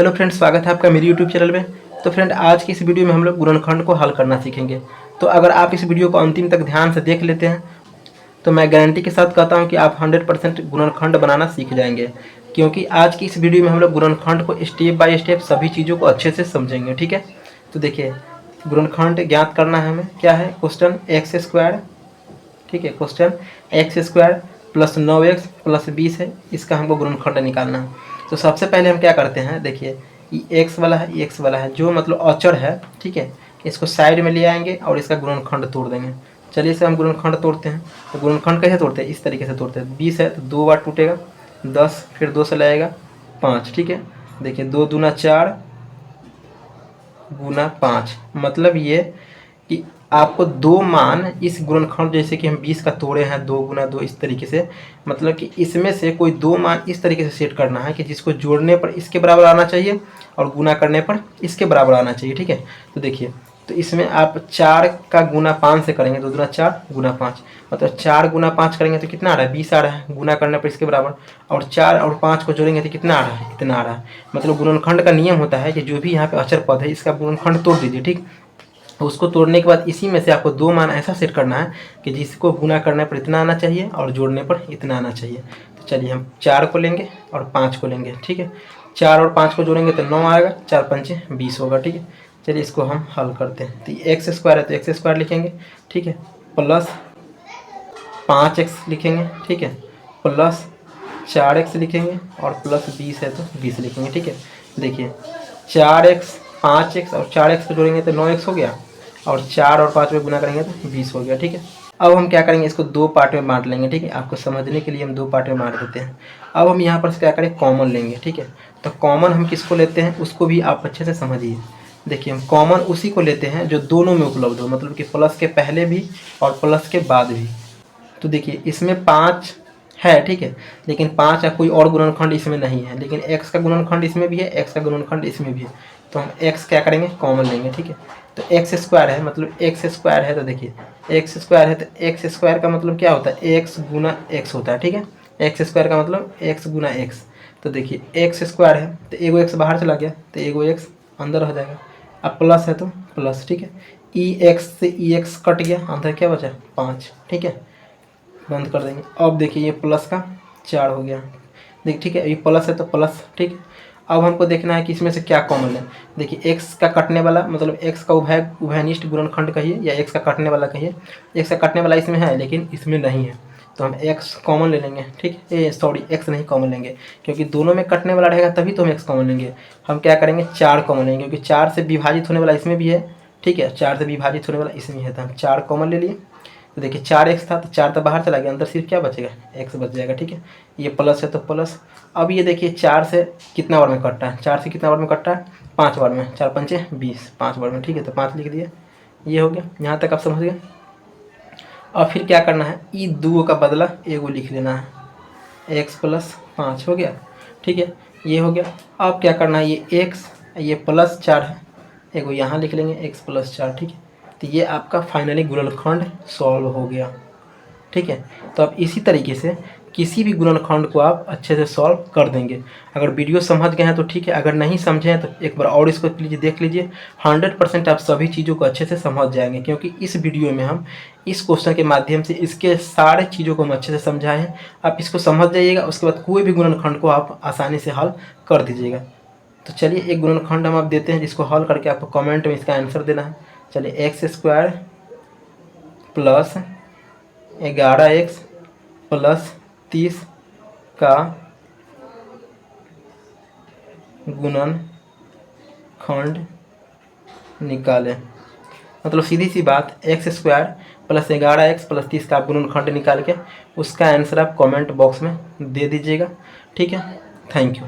Hello friends, स्वागत है आपका मेरे यूट्यूब चैनल में। तो फ्रेंड, आज की इस वीडियो में हम लोग गुणनखंड को हल करना सीखेंगे। तो अगर आप इस वीडियो को अंतिम तक ध्यान से देख लेते हैं तो मैं गारंटी के साथ कहता हूं कि आप 100% गुणनखंड बनाना सीख जाएंगे, क्योंकि आज की इस वीडियो में हम लोग गुणनखंड को स्टेप बाय स्टेप सभी चीज़ों को अच्छे से समझेंगे। ठीक है, तो देखिए, गुणनखंड ज्ञात करना है हमें। क्या है क्वेश्चन? X square. ठीक है, question x square plus 9x plus 20 है, इसका हमको गुणनखंड निकालना है। तो सबसे पहले हम क्या करते हैं, देखिए ये एक्स वाला है, ये एक्स वाला है, जो मतलब अचर है। ठीक है, इसको साइड में ले आएंगे और इसका गुणनखंड तोड़ देंगे। चलिए इसे हम गुणनखंड तोड़ते हैं। तो गुणनखंड कैसे तोड़ते हैं? इस तरीके से तोड़ते हैं। 20 है तो 2 बार टूटेगा, 10, फिर 2 से लाएगा 5। ठीक है, देखिए 2 दूना 4 गुना 5, मतलब ये कि आपको दो मान इस गुणनखंड, जैसे कि हम 20 का तोड़े हैं 2 गुना 2, इस तरीके से, मतलब कि इसमें से कोई दो मान इस तरीके से सेट करना है कि जिसको जोड़ने पर इसके बराबर आना चाहिए और गुना करने पर इसके बराबर आना चाहिए। ठीक है, तो देखिए, तो इसमें आप 4 का गुना 5 से करेंगे, 2 दूना 4 गुना 5, मतलब 4 गुना 5 करेंगे तो कितना आ रहा है? 20 आ रहा है। गुना करने पर इसके बराबर, और 4 और 5 को जोड़ेंगे तो कितना आ रहा है? इतना आ रहा है। मतलब गुणनखंड का नियम होता है कि जो भी यहाँ पे अचर पद है इसका गुणनखंड तोड़ दीजिए। ठीक, उसको तोड़ने के बाद इसी में से आपको दो मान ऐसा सेट करना है कि जिसको गुना करने पर इतना आना चाहिए और जोड़ने पर इतना आना चाहिए। तो चलिए हम 4 को लेंगे और 5 को लेंगे। ठीक है, 4 और 5 को जोड़ेंगे तो 9 आएगा, 4 पंचे 20 होगा। ठीक है, चलिए इसको हम हल करते हैं। तो एक्स स्क्वायर है तो एक्स स्क्वायर लिखेंगे। ठीक है, प्लस 5x लिखेंगे। ठीक है, प्लस 4x लिखेंगे और प्लस 20 है तो 20 लिखेंगे। ठीक है, देखिए 4x 5x और 4x को जोड़ेंगे तो 9x हो गया, और 4 और 5 में गुना करेंगे तो 20 हो गया। ठीक है, अब हम क्या करेंगे, इसको दो पार्ट में बांट लेंगे। ठीक है, आपको समझने के लिए हम दो पार्ट में बांट देते हैं। अब हम यहाँ पर से क्या करें, कॉमन लेंगे। ठीक है, तो कॉमन हम किसको लेते हैं उसको भी आप अच्छे से समझिए। देखिए, हम कॉमन उसी को लेते हैं जो दोनों में उपलब्ध हो, मतलब कि प्लस के पहले भी और प्लस के बाद भी। तो देखिए, इसमें 5 है। ठीक है, लेकिन 5 का कोई और गुणनखंड इसमें नहीं है, लेकिन x का गुणनखंड इसमें भी है, x का गुणनखंड इसमें भी है। तो हम x क्या करेंगे, कॉमन लेंगे। ठीक है, तो एक्स स्क्वायर है, मतलब एक्स स्क्वायर है, तो देखिए एक्स स्क्वायर है तो एक्स स्क्वायर का मतलब क्या होता है? एक्स गुना एक्स होता है। ठीक है, एक्स स्क्वायर का मतलब एक्स गुना एक्स। तो देखिए एक्स स्क्वायर है तो एगो एक्स बाहर चला गया तो एगो एक्स अंदर हो जाएगा। अब प्लस है तो प्लस। ठीक है, ई एक्स से ई एक्स कट गया, अंदर क्या बचा? 5। ठीक है, बंद कर देंगे। अब देखिए ये प्लस का 4 हो गया। देखिए, ठीक है, ये प्लस है तो प्लस। ठीक, अब हमको देखना है कि इसमें से क्या कॉमन है। देखिए x का कटने वाला, मतलब x का उभयनिष्ठ गुणनखंड कहिए या x का कटने वाला कहिए। x का कटने वाला इसमें है लेकिन इसमें नहीं है, तो हम x कॉमन ले लेंगे। ठीक है, सॉरी x नहीं कॉमन लेंगे, क्योंकि दोनों में कटने वाला रहेगा तभी तो हम x कॉमन लेंगे। हम क्या करेंगे, 4 कॉमन लेंगे, क्योंकि 4 से विभाजित होने वाला इसमें भी है। ठीक है, 4 से विभाजित होने वाला इसमें है, तो हम 4 कॉमन ले लिए। तो देखिए 4x था तो 4 तो बाहर चला गया, अंदर सिर्फ क्या बचेगा? x बच जाएगा। ठीक है, ये प्लस है तो प्लस। अब ये देखिए 4 से कितना बार में कटता है? 4 से कितना बार में कटता है? 5 बार में। 4 पंचे 20, 5 बार में। ठीक है, तो 5 लिख दिए। ये हो गया, यहाँ तक आप समझ गए। और फिर क्या करना है, ई दो का बदला एगो लिख लेना है, x प्लस 5 हो गया। ठीक है, ये हो गया। अब क्या करना है, ये x, ये प्लस 4 है, एगो यहाँ लिख लेंगे x प्लस 4। ठीक है, तो ये आपका फाइनली गुणनखंड सॉल्व हो गया। ठीक है, तो अब इसी तरीके से किसी भी गुणनखंड को आप अच्छे से सॉल्व कर देंगे। अगर वीडियो समझ गए हैं तो ठीक है, अगर नहीं समझे हैं तो एक बार और इसको लीजिए, देख लीजिए। 100% आप सभी चीज़ों को अच्छे से समझ जाएंगे, क्योंकि इस वीडियो में हम इस क्वेश्चन के माध्यम से इसके सारे चीज़ों को हम अच्छे से समझाए हैं। आप इसको समझ जाइएगा, उसके बाद कोई भी गुणनखंड को आप आसानी से हल कर दीजिएगा। तो चलिए एक गुणनखंड हम आप देते हैं जिसको हल करके आपको कमेंट में इसका आंसर देना है। चलिए x square plus 11x plus 30 का गुणनखंड निकालें। मतलब सीधी सी बात, x square plus 11x plus 30 का आप गुणनखंड निकाल के उसका आंसर आप कमेंट बॉक्स में दे दीजिएगा। ठीक है, थैंक यू।